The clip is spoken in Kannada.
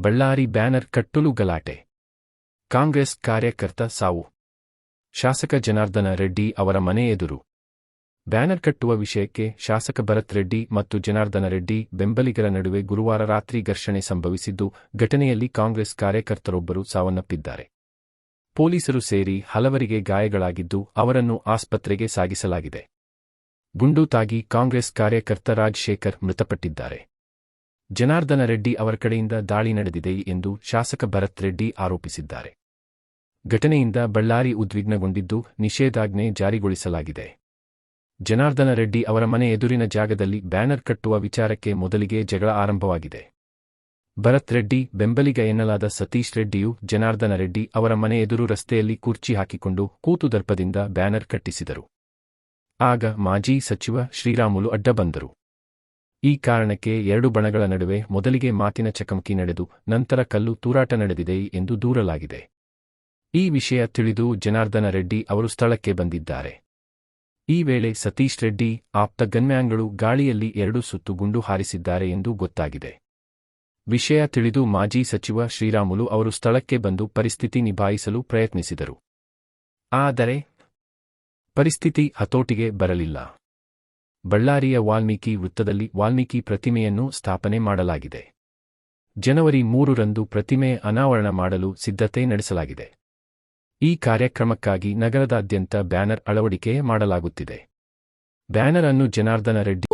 ಬಳ್ಳಾರಿ ಬ್ಯಾನರ್ ಕಟ್ಟಲು ಗಲಾಟೆ. ಕಾಂಗ್ರೆಸ್ ಕಾರ್ಯಕರ್ತ ಸಾವು. ಶಾಸಕ ಜನಾರ್ದನ ರೆಡ್ಡಿ ಅವರ ಮನೆ ಎದುರು ಬ್ಯಾನರ್ ಕಟ್ಟುವ ವಿಷಯಕ್ಕೆ ಶಾಸಕ ಭರತ್ ರೆಡ್ಡಿ ಮತ್ತು ಜನಾರ್ದನ ರೆಡ್ಡಿ ಬೆಂಬಲಿಗರ ನಡುವೆ ಗುರುವಾರ ರಾತ್ರಿ ಘರ್ಷಣೆ ಸಂಭವಿಸಿದ್ದು, ಘಟನೆಯಲ್ಲಿ ಕಾಂಗ್ರೆಸ್ ಕಾರ್ಯಕರ್ತರೊಬ್ಬರು ಸಾವನ್ನಪ್ಪಿದ್ದಾರೆ. ಪೊಲೀಸರು ಸೇರಿ ಹಲವರಿಗೆ ಗಾಯಗಳಾಗಿದ್ದು, ಅವರನ್ನು ಆಸ್ಪತ್ರೆಗೆ ಸಾಗಿಸಲಾಗಿದೆ. ಗುಂಡು ತಾಗಿ ಕಾಂಗ್ರೆಸ್ ಕಾರ್ಯಕರ್ತ ರಾಜಶೇಖರ್ ಮೃತಪಟ್ಟಿದ್ದಾರೆ. ಜನಾರ್ದನ ರೆಡ್ಡಿ ಅವರ ಕಡೆಯಿಂದ ದಾಳಿ ನಡೆದಿದೆ ಎಂದು ಶಾಸಕ ಭರತ್ ರೆಡ್ಡಿ ಆರೋಪಿಸಿದ್ದಾರೆ. ಘಟನೆಯಿಂದ ಬಳ್ಳಾರಿ ಉದ್ವಿಗ್ನಗೊಂಡಿದ್ದು, ನಿಷೇಧಾಜ್ಞೆ ಜಾರಿಗೊಳಿಸಲಾಗಿದೆ. ಜನಾರ್ದನ ರೆಡ್ಡಿ ಅವರ ಮನೆ ಎದುರಿನ ಜಾಗದಲ್ಲಿ ಬ್ಯಾನರ್ ಕಟ್ಟುವ ವಿಚಾರಕ್ಕೆ ಮೊದಲಿಗೆ ಜಗಳ ಆರಂಭವಾಗಿದೆ. ಭರತ್ ರೆಡ್ಡಿ ಬೆಂಬಲಿಗ ಎನ್ನಲಾದ ಸತೀಶ್ ರೆಡ್ಡಿಯು ಜನಾರ್ದನ ರೆಡ್ಡಿ ಅವರ ಮನೆ ಎದುರು ರಸ್ತೆಯಲ್ಲಿ ಕುರ್ಚಿ ಹಾಕಿಕೊಂಡು ಕೂತು ದರ್ಪದಿಂದ ಬ್ಯಾನರ್ ಕಟ್ಟಿಸಿದರು. ಆಗ ಮಾಜಿ ಸಚಿವ ಶ್ರೀರಾಮುಲು ಅಡ್ಡ ಬಂದರು. ಈ ಕಾರಣಕ್ಕೆ ಎರಡು ಬಣಗಳ ನಡುವೆ ಮೊದಲಿಗೆ ಮಾತಿನ ಚಕಮಕಿ ನಡೆದು, ನಂತರ ಕಲ್ಲು ತೂರಾಟ ನಡೆದಿದೆ ಎಂದು ದೂರಲಾಗಿದೆ. ಈ ವಿಷಯ ತಿಳಿದು ಜನಾರ್ದನ ರೆಡ್ಡಿ ಅವರು ಸ್ಥಳಕ್ಕೆ ಬಂದಿದ್ದಾರೆ. ಈ ವೇಳೆ ಸತೀಶ್ ರೆಡ್ಡಿ ಆಪ್ತ ಗನ್ಮ್ಯಾನ್ಗಳು ಗಾಳಿಯಲ್ಲಿ 2 ಸುತ್ತು ಗುಂಡು ಹಾರಿಸಿದ್ದಾರೆ ಎಂದು ಗೊತ್ತಾಗಿದೆ. ವಿಷಯ ತಿಳಿದು ಮಾಜಿ ಸಚಿವ ಶ್ರೀರಾಮುಲು ಅವರು ಸ್ಥಳಕ್ಕೆ ಬಂದು ಪರಿಸ್ಥಿತಿ ನಿಭಾಯಿಸಲು ಪ್ರಯತ್ನಿಸಿದರು. ಆದರೆ ಪರಿಸ್ಥಿತಿ ಹತೋಟಿಗೆ ಬರಲಿಲ್ಲ. ಬಳ್ಳಾರಿಯ ವಾಲ್ಮೀಕಿ ವೃತ್ತದಲ್ಲಿ ವಾಲ್ಮೀಕಿ ಪ್ರತಿಮೆಯನ್ನು ಸ್ಥಾಪನೆ ಮಾಡಲಾಗಿದೆ. ಜನವರಿ 3ರಂದು ಪ್ರತಿಮೆ ಅನಾವರಣ ಮಾಡಲು ಸಿದ್ಧತೆ ನಡೆಸಲಾಗಿದೆ. ಈ ಕಾರ್ಯಕ್ರಮಕ್ಕಾಗಿ ನಗರದಾದ್ಯಂತ ಬ್ಯಾನರ್ ಅಳವಡಿಕೆ ಮಾಡಲಾಗುತ್ತಿದೆ. ಬ್ಯಾನರ್ ಅನ್ನು ಜನಾರ್ದನ ರೆಡ್ಡಿ